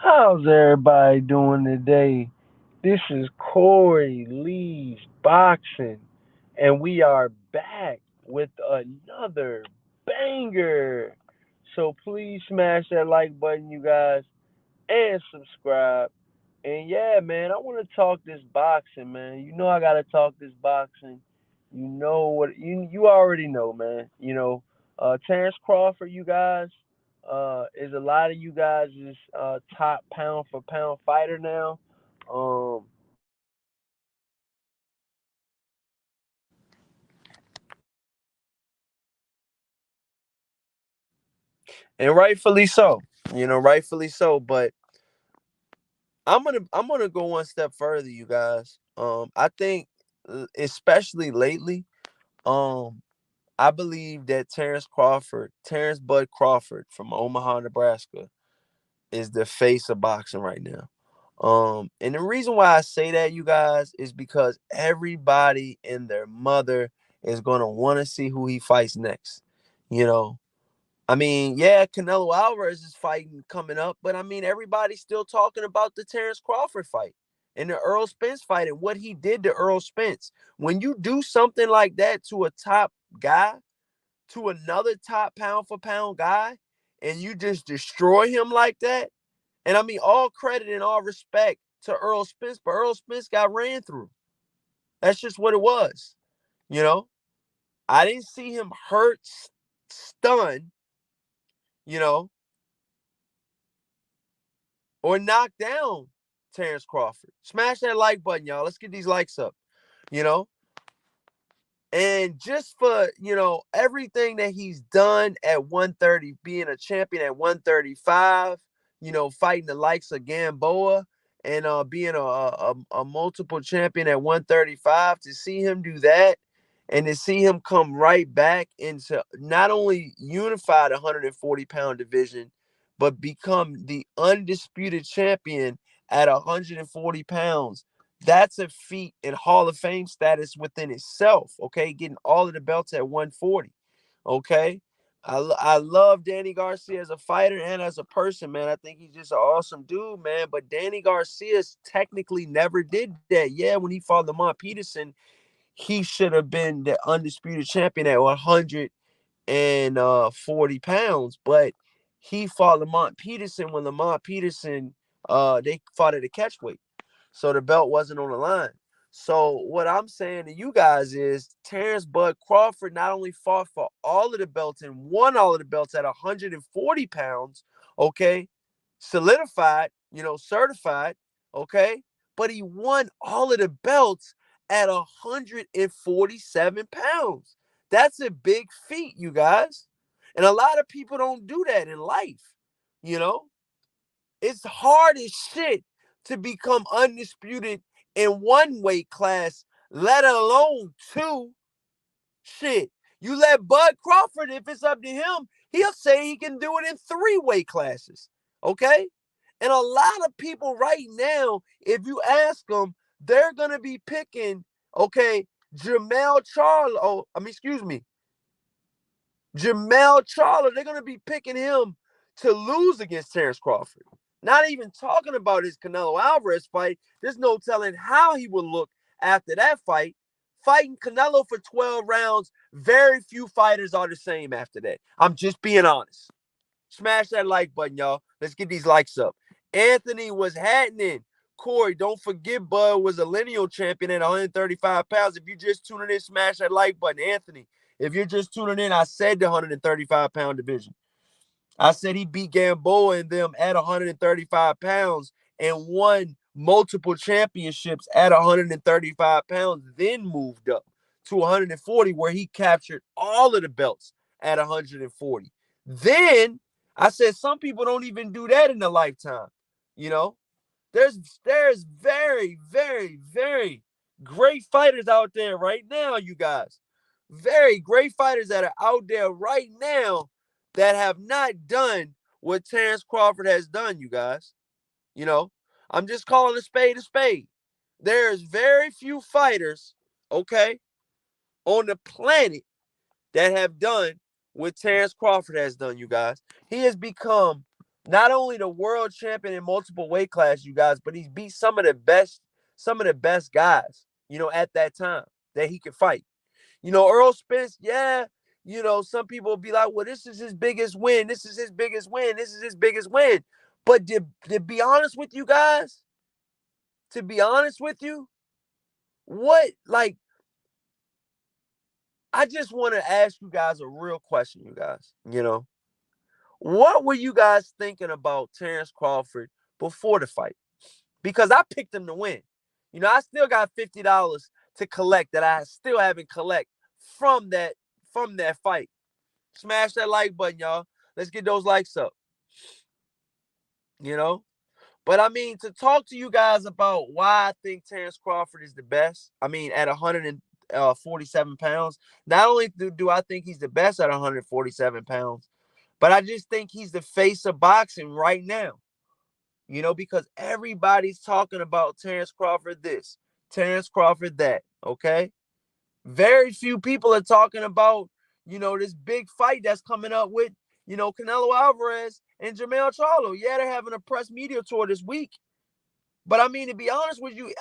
How's everybody doing today? This is Corey Lee's Boxing, and we are back with another banger. So please smash that like button, you guys, and subscribe. And yeah, man, I want to talk this boxing, man. You know I gotta talk this boxing. You know what you already know, man. Terence Crawford, you guys, is a lot of you guys is top pound for pound fighter now. Um, and rightfully so. Rightfully so. But I'm gonna go one step further, you guys. I think, especially lately, um, I believe that Terrence Bud Crawford from Omaha, Nebraska, is the face of boxing right now. And the reason why I say that, you guys, is because everybody and their mother is gonna want to see who he fights next. You know, I mean, yeah, Canelo Alvarez is fighting coming up, but I mean, everybody's still talking about the Terrence Crawford fight and the Earl Spence fight and what he did to Earl Spence. When you do something like that to a top guy, to another top pound for pound guy, and you just destroy him like that. And I mean, all credit and all respect to Earl Spence, but Earl Spence got ran through. That's just what it was. You know, I didn't see him hurt, stunned, you know, or knock down Terrence Crawford. Smash that like button, y'all. Let's get these likes up, you know. And just for, everything that he's done at 130, being a champion at 135, fighting the likes of Gamboa and being a multiple champion at 135, to see him do that and to see him come right back into not only unified 140-pound division, but become the undisputed champion at 140 pounds. That's a feat in Hall of Fame status within itself. Okay, getting all of the belts at 140. Okay, I love Danny Garcia as a fighter and as a person, man. I think he's just an awesome dude, man. But Danny Garcia technically never did that. Yeah, when he fought Lamont Peterson, he should have been the undisputed champion at 140 pounds, but he fought Lamont Peterson when Lamont Peterson they fought at a catchweight, so the belt wasn't on the line. So what I'm saying to you guys is Terrence Bud Crawford not only fought for all of the belts and won all of the belts at 140 pounds, okay, solidified, certified, okay, but he won all of the belts at 147 pounds. That's a big feat, you guys. And a lot of people don't do that in life, you know? It's hard as shit to become undisputed in one weight class, let alone two. Shit. You let Bud Crawford, if it's up to him, he'll say he can do it in three weight classes. Okay? And a lot of people right now, if you ask them, they're going to be picking, okay, Jamel Charlo. Oh, I mean, excuse me, Jamel Charlo. They're going to be picking him to lose against Terrence Crawford. Not even talking about his Canelo Alvarez fight. There's no telling how he will look after that fight. Fighting Canelo for 12 rounds, very few fighters are the same after that. I'm just being honest. Smash that like button, y'all. Let's get these likes up. Anthony was happening. Corey, don't forget Bud was a lineal champion at 135 pounds. If you just tuning in, smash that like button. Anthony, if you're just tuning in, I said the 135-pound division. I said he beat Gamboa and them at 135 pounds and won multiple championships at 135 pounds, then moved up to 140, where he captured all of the belts at 140. Then I said some people don't even do that in a lifetime. You know, there's very, very, very great fighters out there right now, you guys. Very great fighters that are out there right now that have not done what Terrence Crawford has done, you guys. You know, I'm just calling a spade a spade. There's very few fighters, okay, on the planet that have done what Terrence Crawford has done, you guys. He has become Not only the world champion in multiple weight classes, you guys, but he's beat some of the best guys, at that time that he could fight. Earl Spence, yeah, some people will be like, well, this is his biggest win. This is his biggest win. This is his biggest win. But to be honest with you guys, to be honest with you, I just want to ask you guys a real question, you guys. What were you guys thinking about Terence Crawford before the fight? Because I picked him to win. I still got $50 to collect that I still haven't collect from that fight. Smash that like button, y'all. Let's get those likes up. You know? But I mean, to talk to you guys about why I think Terence Crawford is the best, I mean, at 147 pounds, not only do I think he's the best at 147 pounds, but I just think he's the face of boxing right now. Because everybody's talking about Terence Crawford this, Terence Crawford that, okay? Very few people are talking about, this big fight that's coming up with, Canelo Alvarez and Jermell Charlo. Yeah, they're having a press media tour this week. But I mean, to be honest with you,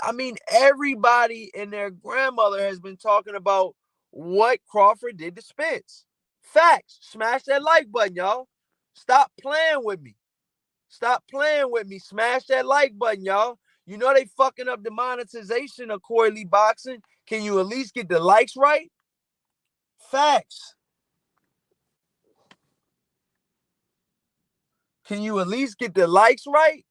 everybody and their grandmother has been talking about what Crawford did to Spence. Facts. Smash that like button, y'all. Stop playing with me. Stop playing with me. Smash that like button, y'all. They fucking up the monetization of Corey Lee Boxing. Can you at least get the likes right? Facts. Can you at least get the likes right?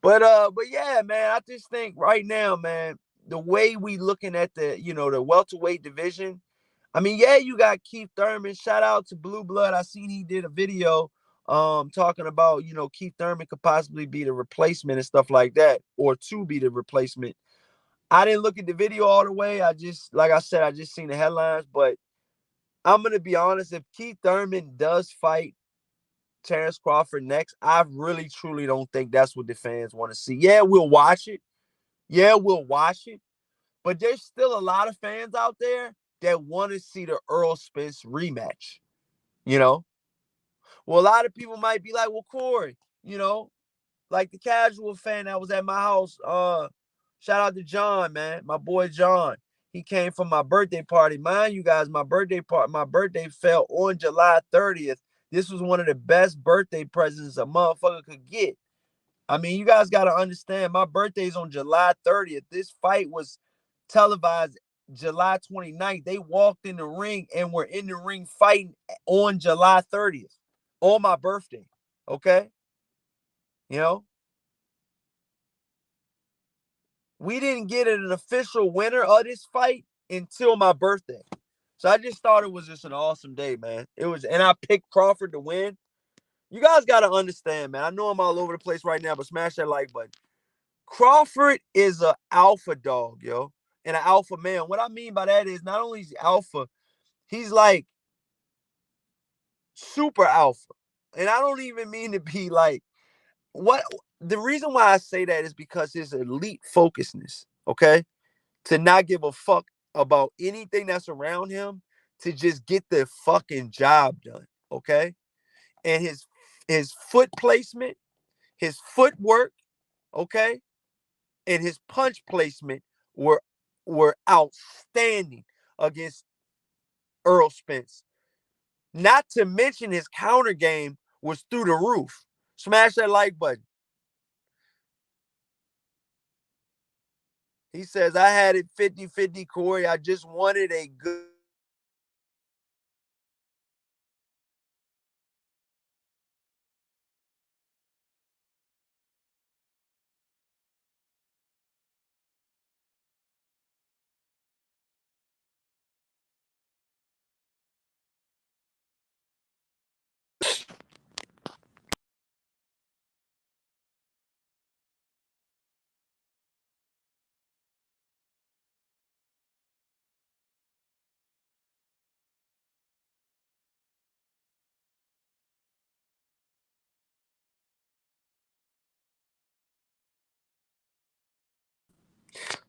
But yeah, man, I just think right now, man, the way we looking at the welterweight division, yeah, you got Keith Thurman. Shout out to Blue Blood. I seen he did a video talking about, Keith Thurman could possibly be the replacement and stuff like that, or to be the replacement. I didn't look at the video all the way. Like I said, I just seen the headlines, but I'm going to be honest. If Keith Thurman does fight Terence Crawford next, I really, truly don't think that's what the fans want to see. Yeah, we'll watch it. Yeah, we'll watch it. But there's still a lot of fans out there that want to see the Earl Spence rematch. Well, a lot of people might be like, well, Corey, like the casual fan that was at my house, shout out to John, man, my boy John. He came from my birthday party. Mind you guys, my birthday fell on July 30th. This was one of the best birthday presents a motherfucker could get. You guys got to understand, my birthday's on July 30th. This fight was televised July 29th. They walked in the ring and were in the ring fighting on July 30th, on my birthday. Okay? We didn't get an official winner of this fight until my birthday. So I just thought it was just an awesome day, man. And I picked Crawford to win. You guys got to understand, man. I know I'm all over the place right now, but smash that like button. Crawford is an alpha dog, yo, and an alpha man. What I mean by that is not only is he alpha, he's like super alpha. And I don't even mean to be like, the reason why I say that is because his elite focusedness, okay? To not give a fuck about anything that's around him, to just get the fucking job done, okay? And his foot placement, his footwork, okay, and his punch placement were outstanding against Earl Spence. Not to mention his counter game was through the roof. Smash that like button. He says, I had it 50-50, Corey. I just wanted a good.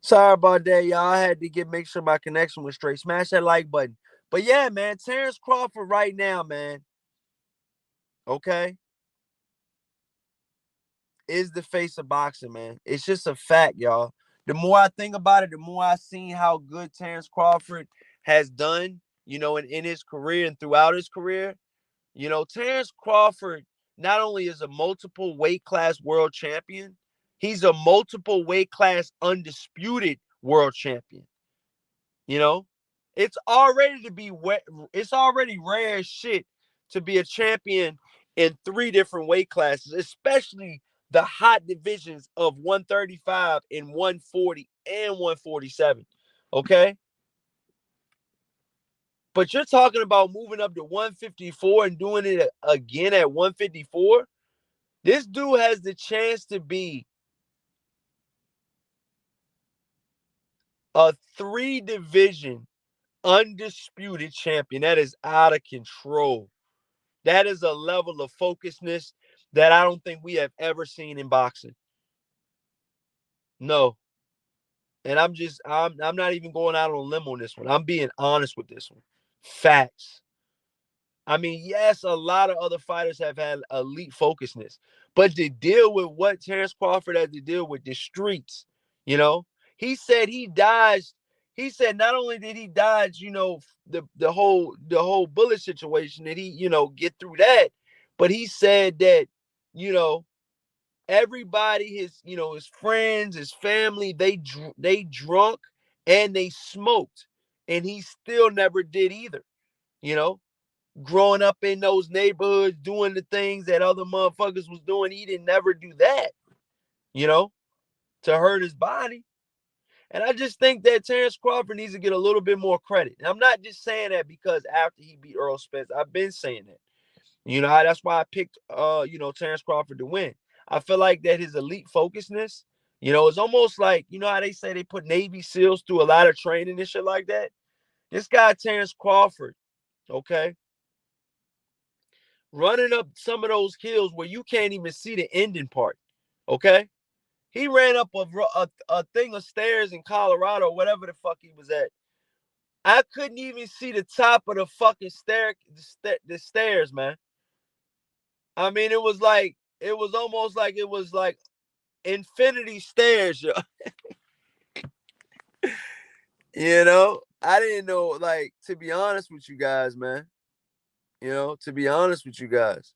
Sorry about that, y'all. I had to make sure my connection was straight. Smash that like button. But yeah, man, Terence Crawford right now, man. okay, is the face of boxing, man. It's just a fact, y'all. The more I think about it, the more I seen how good Terence Crawford has done, in his career and throughout his career. Terence Crawford not only is a multiple weight class world champion, he's a multiple weight class undisputed world champion. You know, it's already it's already rare as shit to be a champion in three different weight classes, especially the hot divisions of 135 and 140 and 147. Okay? But you're talking about moving up to 154 and doing it again at 154. This dude has the chance to be a three division undisputed champion. That is out of control. That is a level of focusness that I don't think we have ever seen in boxing. No. And I'm not even going out on a limb on this one. I'm being honest with this one. Facts. I mean, yes, a lot of other fighters have had elite focusness, but to deal with what Terence Crawford had to deal with, the streets, you know, he said he dodged. He said not only did he dodge, the whole bullet situation, that he, get through that, but he said that, you know, everybody, his friends, his family, they drunk and they smoked, and he still never did either, you know growing up in those neighborhoods, doing the things that other motherfuckers was doing. He didn't never do that, you know, to hurt his body. And I just think that Terence Crawford needs to get a little bit more credit. And I'm not just saying that because after he beat Earl Spence, I've been saying that. That's why I picked Terence Crawford to win. I feel like that his elite focusness, it's almost like, how they say they put Navy SEALs through a lot of training and shit like that. This guy, Terence Crawford, okay, running up some of those hills where you can't even see the ending part. Okay, he ran up a thing of stairs in Colorado, whatever the fuck he was at. I couldn't even see the top of the fucking the stairs, man. I mean, it was almost like it was like infinity stairs, yo. I didn't know, like, to be honest with you guys, man. To be honest with you guys.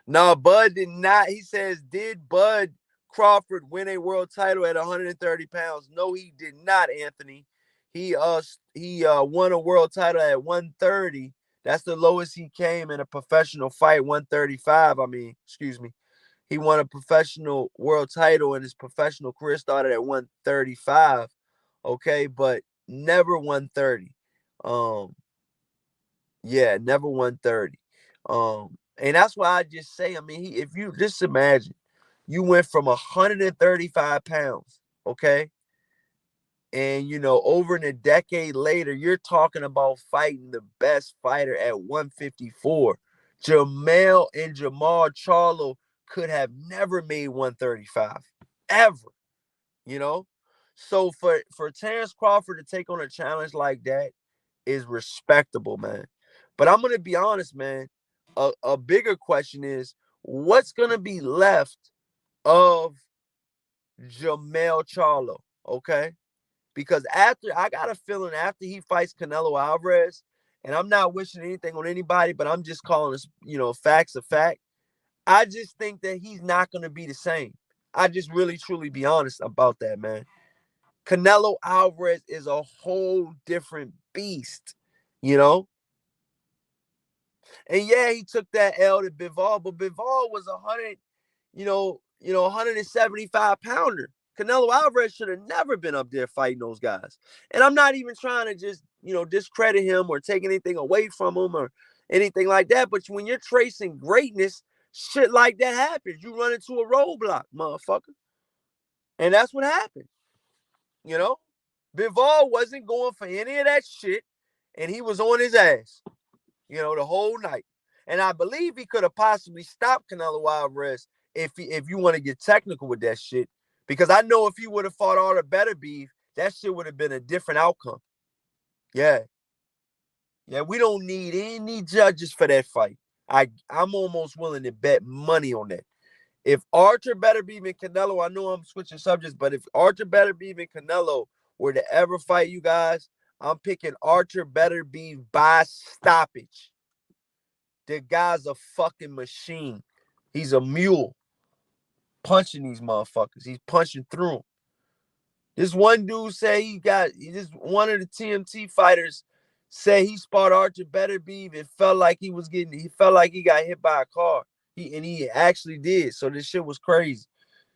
No, Bud did not. He says, did Bud Crawford win a world title at 130 pounds? No, he did not, Anthony. He won a world title at 130. That's the lowest he came in a professional fight, 135. I mean, excuse me. He won a professional world title, and his professional career started at 135. Okay, but never 130. Um, yeah, never 130. And that's why I just say, I mean, if you just imagine, you went from 135 pounds, okay, and over in a decade later, you're talking about fighting the best fighter at 154. Jamal Charlo could have never made 135 ever, you know. So for Terence Crawford to take on a challenge like that is respectable, man. But I'm gonna be honest, man. A bigger question is, what's gonna be left of Jamel Charlo? Okay, because after, I got a feeling after he fights Canelo Alvarez, and I'm not wishing anything on anybody, but I'm just calling this, facts a fact. I just think that he's not gonna be the same. I just really truly be honest about that, man. Canelo Alvarez is a whole different beast, you know. And yeah, he took that L to Bivol, but Bivol was 175 pounder. Canelo Alvarez should have never been up there fighting those guys. And I'm not even trying to just, discredit him or take anything away from him or anything like that. But when you're tracing greatness, shit like that happens. You run into a roadblock, motherfucker. And that's what happened. You know? Bivol wasn't going for any of that shit, and he was on his ass, the whole night. And I believe he could have possibly stopped Canelo Alvarez if you want to get technical with that shit. Because I know if he would have fought all the better beef, that shit would have been a different outcome. Yeah. Yeah, we don't need any judges for that fight. I'm almost willing to bet money on that. If Arthur Beterbiev and Canelo, I know I'm switching subjects, but if Arthur Beterbiev and Canelo were to ever fight you guys, I'm picking Arthur Beterbiev by stoppage. The guy's a fucking machine. He's a mule punching these motherfuckers. He's punching through them. This one dude say this one of the TMT fighters say he sparred Arthur Beterbiev. He felt like he got hit by a car. He actually did. So this shit was crazy.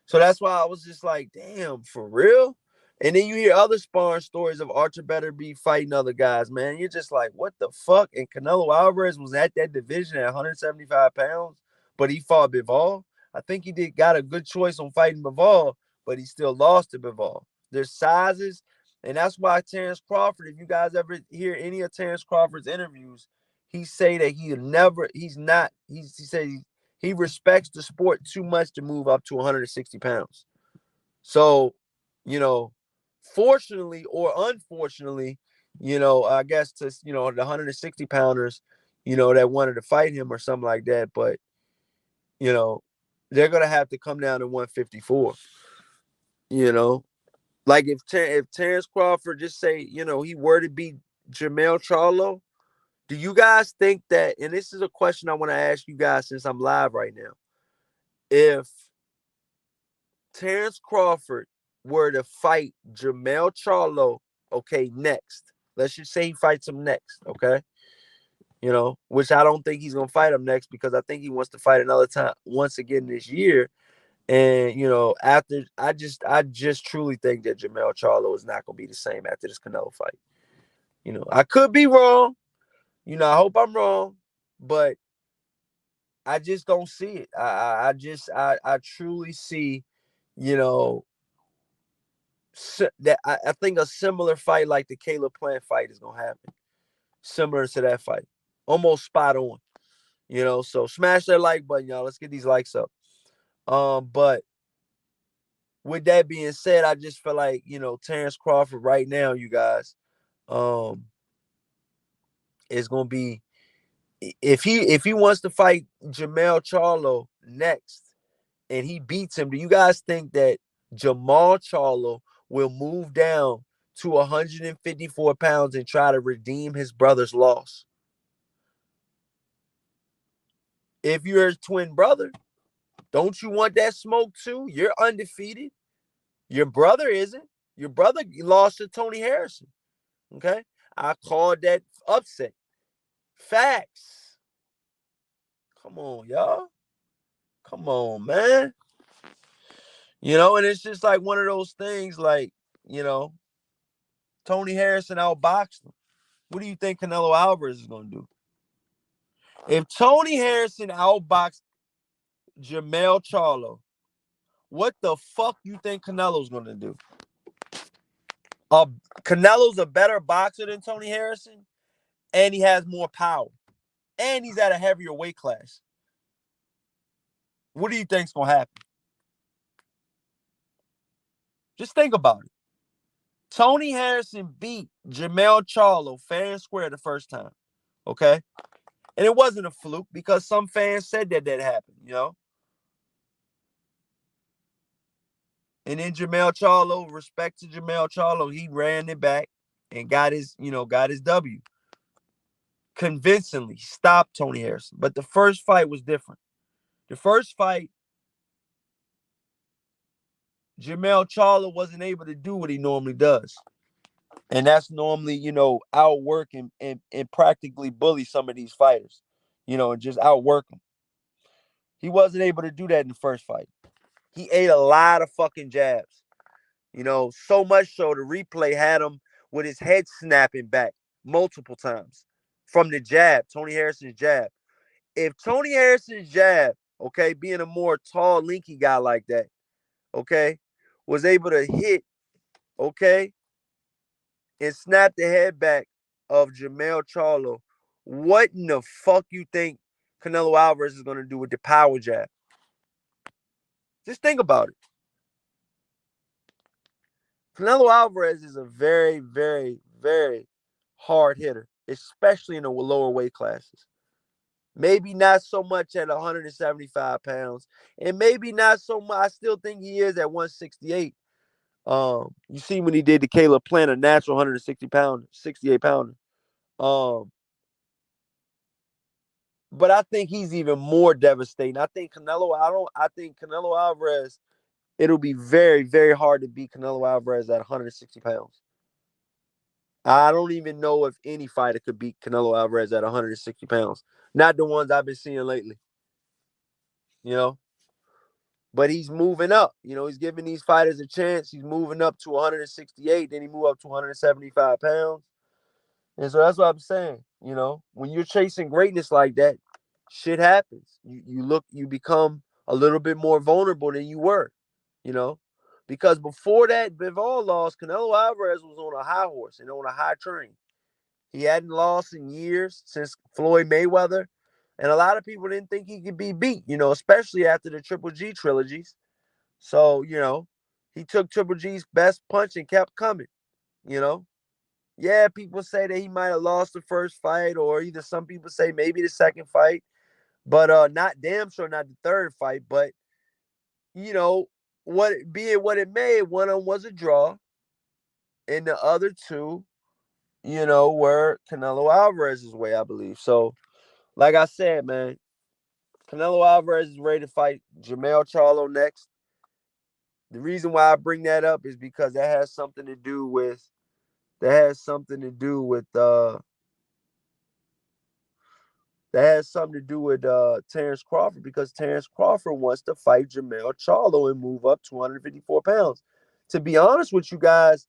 So that's why I was just like, damn, for real? And then you hear other sparring stories of Arthur Beterbiev fighting other guys, man. You're just like, what the fuck? And Canelo Alvarez was at that division at 175 pounds, but he fought Bivol. I think he got a good choice on fighting Bivol, but he still lost to Bivol. There's sizes, and that's why Terence Crawford, if you guys ever hear any of Terence Crawford's interviews, he say that he said he respects the sport too much to move up to 160 pounds. So, you know, fortunately or unfortunately, I guess to, the 160 pounders, that wanted to fight him or something like that. But, they're going to have to come down to 154, like if Terence Crawford just say, he were to beat Jermell Charlo, do you guys think that, and this is a question I want to ask you guys since I'm live right now, if Terence Crawford were to fight Jermell Charlo, okay, next. Let's just say he fights him next, okay? Which I don't think he's gonna fight him next because I think he wants to fight another time once again this year. And after I just truly think that Jermell Charlo is not gonna be the same after this Canelo fight. I could be wrong. I hope I'm wrong, but I just don't see it. I truly see, you know, that I think a similar fight like the Caleb Plant fight is gonna happen, similar to that fight, almost spot on. So smash that like button, y'all. Let's get these likes up. But with that being said, I just feel like Terence Crawford right now, you guys, is gonna be if he wants to fight Jermell Charlo next and he beats him. Do you guys think that Jamal Charlo will move down to 154 pounds and try to redeem his brother's loss? If you're his twin brother, don't you want that smoke too? You're undefeated. Your brother isn't. Your brother lost to Tony Harrison. Okay? I called that upset. Facts. Come on, y'all. Come on, man. And it's just like one of those things like, Tony Harrison outboxed him. What do you think Canelo Alvarez is going to do? If Tony Harrison outboxed Jermell Charlo, what the fuck you think Canelo's going to do? Canelo's a better boxer than Tony Harrison, and he has more power, and he's at a heavier weight class. What do you think's going to happen? Just think about it. Tony Harrison beat Jermell Charlo fair and square the first time, okay? And it wasn't a fluke because some fans said that happened, And then Jermell Charlo, respect to Jermell Charlo, he ran it back and got his W. Convincingly stopped Tony Harrison. But the first fight was different. The first fight, Jermell Charlo wasn't able to do what he normally does. And that's normally, outwork and practically bully some of these fighters, and just outwork them. He wasn't able to do that in the first fight. He ate a lot of fucking jabs. So much so the replay had him with his head snapping back multiple times from the jab, Tony Harrison's jab. If Tony Harrison's jab, okay, being a more tall, linky guy like that, okay, was able to hit, okay, and snap the head back of Jermell Charlo, what in the fuck you think Canelo Alvarez is going to do with the power jab? Just think about it. Canelo Alvarez is a very, very, very hard hitter, especially in the lower weight classes. Maybe not so much at 175 pounds, and maybe not so much. I still think he is at 168. You see when he did the Caleb Plant, a natural 160 pound, 68 pounder. Um, but I think he's even more devastating. I think Canelo. I think Canelo Alvarez. It'll be very, very hard to beat Canelo Alvarez at 160 pounds. I don't even know if any fighter could beat Canelo Alvarez at 160 pounds. Not the ones I've been seeing lately. You know, but he's moving up. You know, he's giving these fighters a chance. He's moving up to 168. Then he moved up to 175 pounds. And so that's what I'm saying. You know, when you're chasing greatness like that, shit happens. You become a little bit more vulnerable than you were. You know, because before that Bivol lost, Canelo Alvarez was on a high horse and on a high train. He hadn't lost in years since Floyd Mayweather. And a lot of people didn't think he could be beat, you know, especially after the Triple G trilogies. So, you know, he took Triple G's best punch and kept coming, you know. Yeah, people say that he might have lost the first fight, or either some people say maybe the second fight, but not damn sure not the third fight. But you know, what be it what it may, one of them was a draw, and the other two, you know, were Canelo Alvarez's way, I believe. So, like I said, man, Canelo Alvarez is ready to fight Jermell Charlo next. The reason why I bring that up is because that has something to do with that has something to do with Terence Crawford, because Terence Crawford wants to fight Jermell Charlo and move up 254 pounds. To be honest with you guys,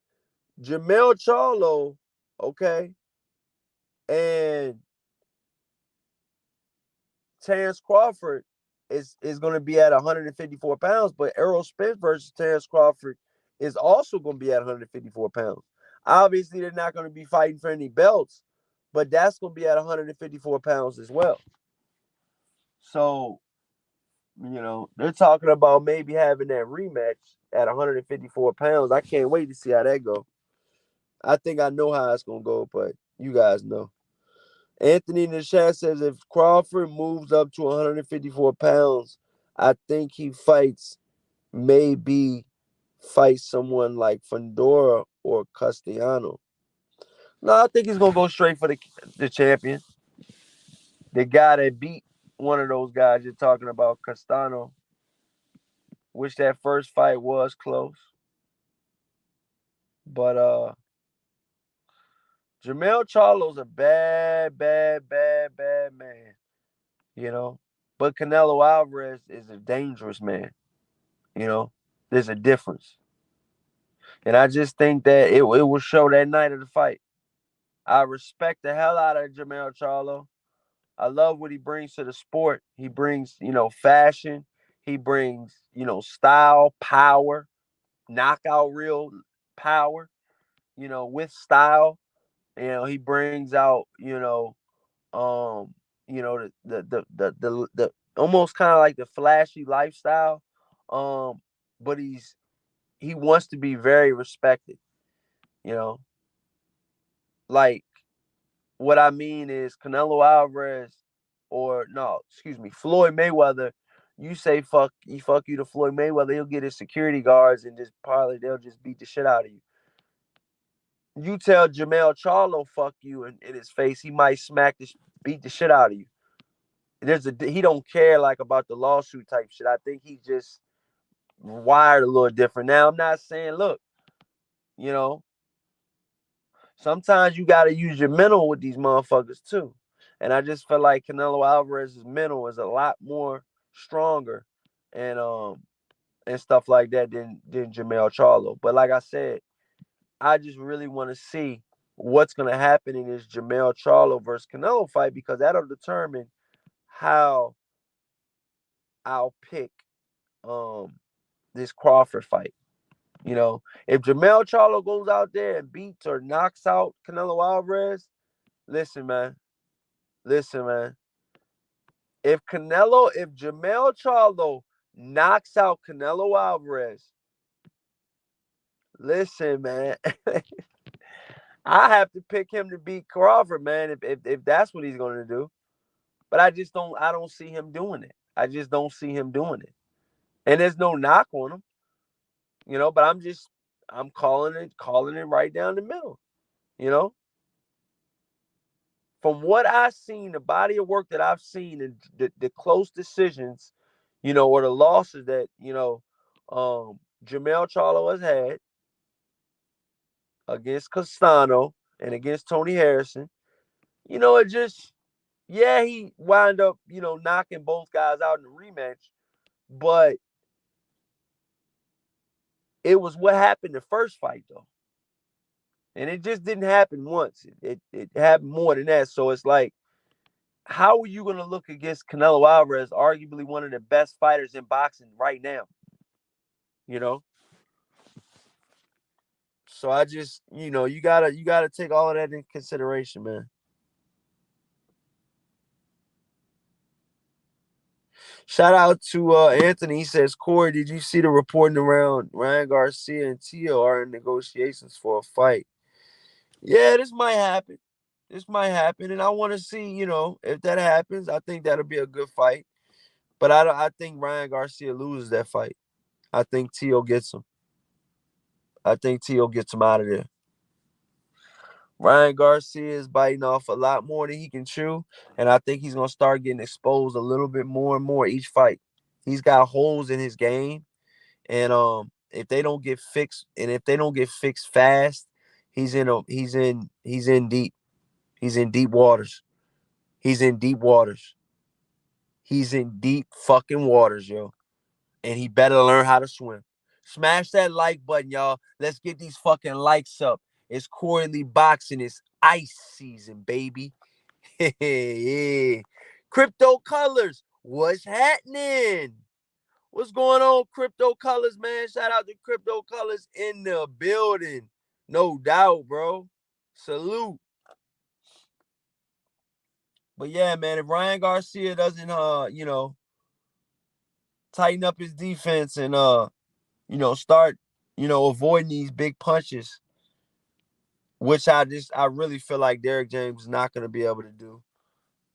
Jermell Charlo, okay, and Terence Crawford is going to be at 154 pounds, but Errol Spence versus Terence Crawford is also going to be at 154 pounds. Obviously, they're not going to be fighting for any belts, but that's going to be at 154 pounds as well. So, you know, they're talking about maybe having that rematch at 154 pounds. I can't wait to see how that goes. I think I know how it's going to go, but you guys know. Anthony in the chat says if Crawford moves up to 154 pounds, I think he maybe fights someone like Fedora or Castellano. No, I think he's going to go straight for the champion. The guy that beat one of those guys you're talking about, Castano, which that first fight was close. But Jermell Charlo's a bad, bad, bad, bad man. You know? But Canelo Alvarez is a dangerous man. You know? There's a difference. And I just think that it will show that night of the fight. I respect the hell out of Jermell Charlo. I love what he brings to the sport. He brings, you know, fashion. He brings, you know, style, power, knockout real power, you know, with style. You know, he brings out, the almost kind of like the flashy lifestyle. But he wants to be very respected, you know. Like what I mean is Canelo Alvarez or no, excuse me, Floyd Mayweather, you say fuck you to Floyd Mayweather, he'll get his security guards and just probably they'll just beat the shit out of you. You tell Jermell Charlo fuck you in his face, he might beat the shit out of you. He don't care like about the lawsuit type shit. I think he just wired a little different. Now I'm not saying look, you know, sometimes you gotta use your mental with these motherfuckers too. And I just feel like Canelo Alvarez's mental is a lot more stronger and stuff like that than Jermell Charlo. But like I said, I just really want to see what's gonna happen in this Jermell Charlo versus Canelo fight, because that'll determine how I'll pick this Crawford fight. You know, if Jermell Charlo goes out there and beats or knocks out Canelo Alvarez, listen, man. Listen, man. If Jermell Charlo knocks out Canelo Alvarez, listen, man. I have to pick him to beat Crawford, man. If that's what he's going to do, But I don't see him doing it. I just don't see him doing it. And there's no knock on him, but I'm calling it right down the middle, you know. From what I've seen, the body of work that I've seen, and the close decisions, or the losses that, Jamel Charlo has had against Castano and against Tony Harrison, it just, yeah, he wound up, knocking both guys out in the rematch, but it was what happened the first fight, though. And it just didn't happen once. It happened more than that. So it's like, how are you going to look against Canelo Alvarez, arguably one of the best fighters in boxing right now? You know? So I just, you gotta take all of that into consideration, man. Shout out to Anthony. He says, Corey, did you see the reporting around Ryan Garcia and Tio are in negotiations for a fight? Yeah, this might happen. This might happen. And I want to see, if that happens, I think that'll be a good fight. But I think Ryan Garcia loses that fight. I think Tio gets him. I think Tio gets him out of there. Ryan Garcia is biting off a lot more than he can chew, and I think he's gonna start getting exposed a little bit more and more each fight. He's got holes in his game, and if they don't get fixed, and if they don't get fixed fast, he's in deep. He's in deep waters. He's in deep waters. He's in deep fucking waters, yo. And he better learn how to swim. Smash that like button, y'all. Let's get these fucking likes up. It's Corey Lee Boxing. It's ice season, baby. Yeah. Crypto Colors, what's happening? What's going on, Crypto Colors, man? Shout out to Crypto Colors in the building. No doubt, bro. Salute. But yeah, man, if Ryan Garcia doesn't tighten up his defense and start, avoiding these big punches, which I really feel like Derrick James is not going to be able to do.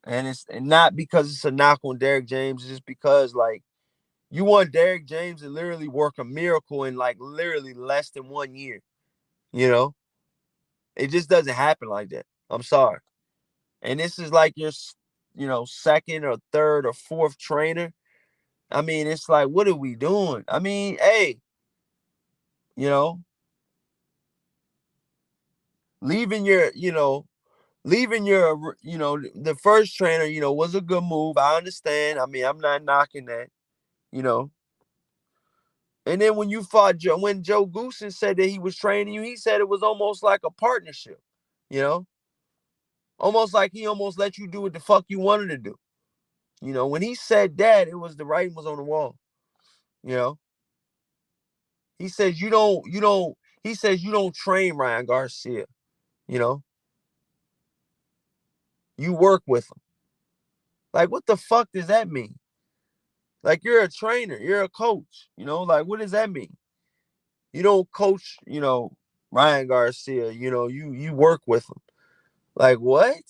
And it's not because it's a knock on Derrick James, it's just because, like, you want Derrick James to literally work a miracle in, like, literally less than 1 year. You know, it just doesn't happen like that. I'm sorry. And this is like your, second or third or fourth trainer. I mean, it's like, what are we doing? I mean, hey, you know, leaving your, the first trainer, was a good move. I understand. I mean, I'm not knocking that, you know. And then when you fought when Joe Goosen said that he was training you, he said it was almost like a partnership, you know, almost like he almost let you do what the fuck you wanted to do. When he said that, it was the writing was on the wall. You know, he says he says you don't train Ryan Garcia. You know, you work with him. Like, what the fuck does that mean? Like, you're a trainer, you're a coach. Like, what does that mean? You don't coach, Ryan Garcia. You work with him. Like, what?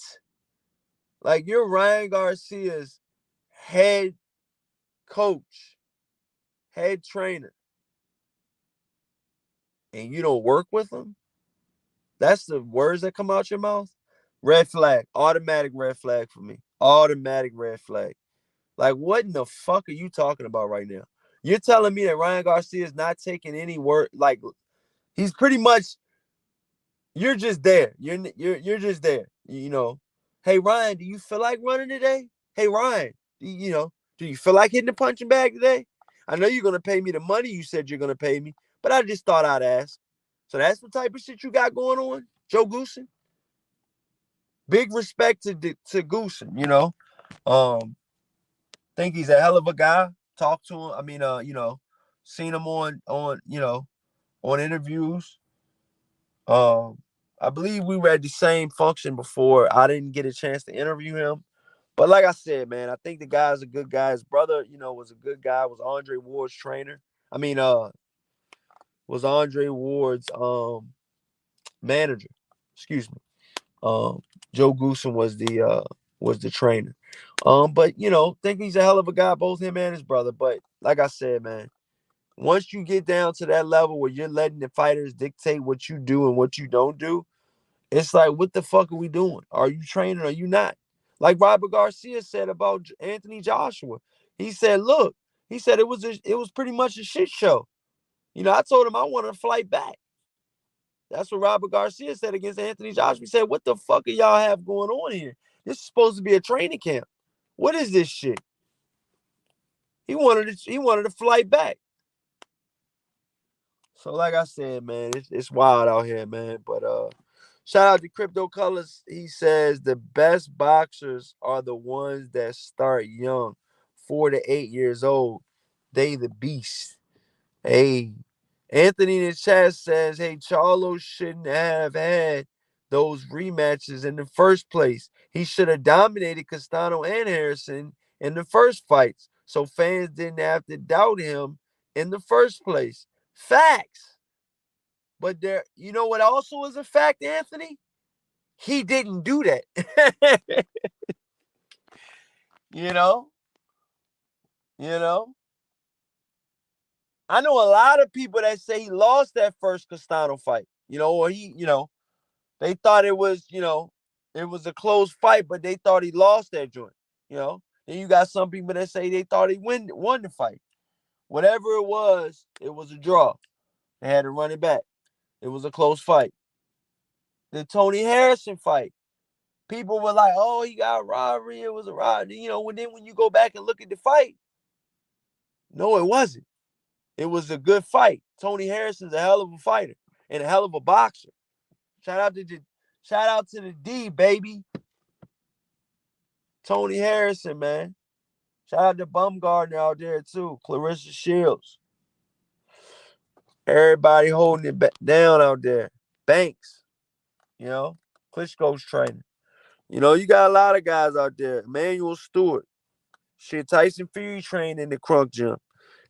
Like, you're Ryan Garcia's head coach, head trainer, and you don't work with him? That's the words that come out your mouth? Red flag. Automatic red flag for me. Automatic red flag. Like, what in the fuck are you talking about right now? You're telling me that Ryan Garcia is not taking any word, like, he's pretty much, you're just there. You're just there. Hey Ryan, do you feel like running today? Hey Ryan, do you feel like hitting the punching bag today? I know you're gonna pay me the money you said you're gonna pay me, but I just thought I'd ask. So that's the type of shit you got going on, Joe Goosen. Big respect to Goosen. Think he's a hell of a guy. Talk to him. I mean, seen him on interviews. Um, I believe we were at the same function before. I didn't get a chance to interview him. But like I said, man, I think the guy's a good guy. His brother, was a good guy, was Andre Ward's trainer. I mean, was Andre Ward's manager. Excuse me. Joe Goosen was the was the trainer. But think he's a hell of a guy, both him and his brother. But like I said, man, once you get down to that level where you're letting the fighters dictate what you do and what you don't do, it's like, what the fuck are we doing? Are you training or are you not? Like Robert Garcia said about Anthony Joshua. He said, look, he said it was pretty much a shit show. I told him I wanted to fight back. That's what Robert Garcia said against Anthony Joshua. He said, what the fuck are y'all have going on here? This is supposed to be a training camp. What is this shit? He wanted to fight back. So like I said, man, it's wild out here, man. But shout out to Crypto Colors. He says the best boxers are the ones that start young, 4 to 8 years old. They the beast. Hey, Anthony in the chat says, hey, Charlo shouldn't have had those rematches in the first place. He should have dominated Castano and Harrison in the first fights, so fans didn't have to doubt him in the first place. Facts. But you know what also is a fact, Anthony? He didn't do that. you know? You know? I know a lot of people that say he lost that first Castano fight. Or they thought it was, it was a close fight, but they thought he lost that joint. Then you got some people that say they thought he won the fight. Whatever it was a draw. They had to run it back. It was a close fight. The Tony Harrison fight. People were like, oh, he got robbery. It was a robbery. When you go back and look at the fight, no, it wasn't. It was a good fight. Tony Harrison's a hell of a fighter and a hell of a boxer. Shout out to the D, baby. Tony Harrison, man. Shout out to Bumgardner out there, too. Clarissa Shields. Everybody holding it down out there. Banks. Klitschko's training. You got a lot of guys out there. Emmanuel Stewart. Shit, Tyson Fury trained in the Crunk Gym.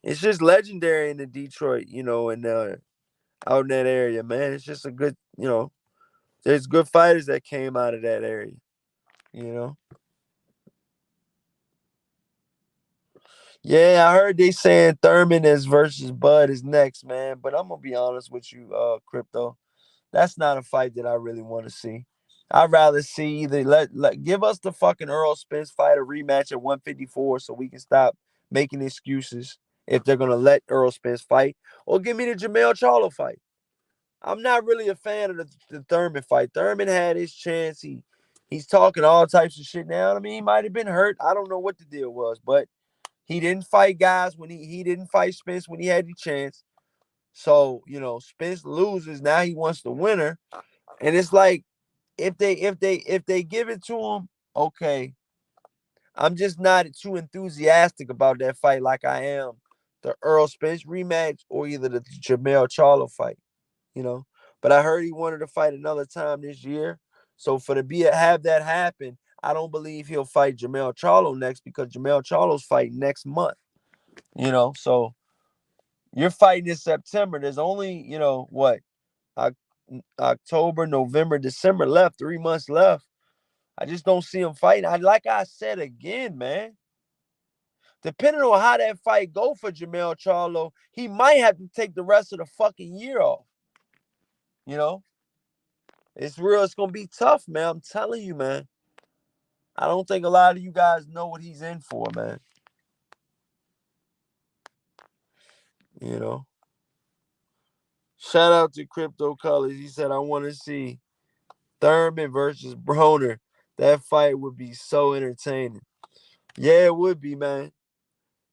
It's just legendary in the Detroit, and out in that area, man. It's just a good, there's good fighters that came out of that area, Yeah, I heard they saying Thurman is versus Bud is next, man. But I'm gonna be honest with you, Crypto. That's not a fight that I really want to see. I'd rather see either give us the fucking Earl Spence fight a rematch at 154 so we can stop making excuses if they're gonna let Earl Spence fight, or give me the Jamel Charlo fight. I'm not really a fan of the Thurman fight. Thurman had his chance. He's talking all types of shit now. I mean, he might have been hurt. I don't know what the deal was, but he didn't fight guys when he didn't fight Spence when he had the chance. So, Spence loses. Now he wants the winner. And it's like, if they give it to him, okay. I'm just not too enthusiastic about that fight like I am the Earl Spence rematch or either the Jamel Charlo fight, But I heard he wanted to fight another time this year. So for have that happen, I don't believe he'll fight Jamel Charlo next because Jamel Charlo's fighting next month. So you're fighting in September. There's only, what, October, November, December left, 3 months left. I just don't see him fighting. Like I said again, man, depending on how that fight go for Jamel Charlo, he might have to take the rest of the fucking year off. It's real. It's going to be tough, man. I'm telling you, man. I don't think a lot of you guys know what he's in for, man. Shout out to Crypto Colors. He said, I want to see Thurman versus Broner. That fight would be so entertaining. Yeah, it would be, man.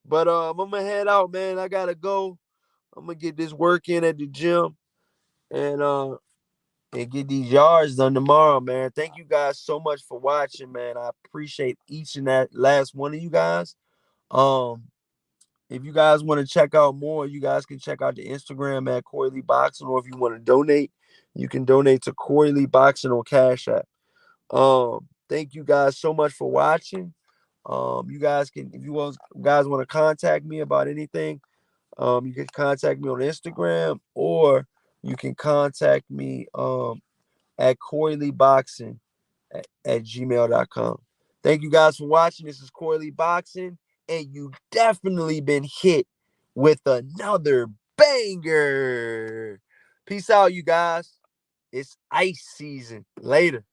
But I'm going to head out, man. I got to go. I'm going to get this work in at the gym and get these yards done tomorrow, man. Thank you guys so much for watching, man. I appreciate each and that last one of you guys. If you guys want to check out more, you guys can check out the Instagram at Corey Lee Boxing, or if you want to donate, you can donate to Corey Lee Boxing on Cash App. Thank you guys so much for watching. You guys can, if you guys want to contact me about anything, you can contact me on Instagram, or you can contact me at Corey Lee Boxing at gmail.com. Thank you guys for watching. This is Corley Boxing, and you definitely been hit with another banger. Peace out, you guys. It's ice season. Later.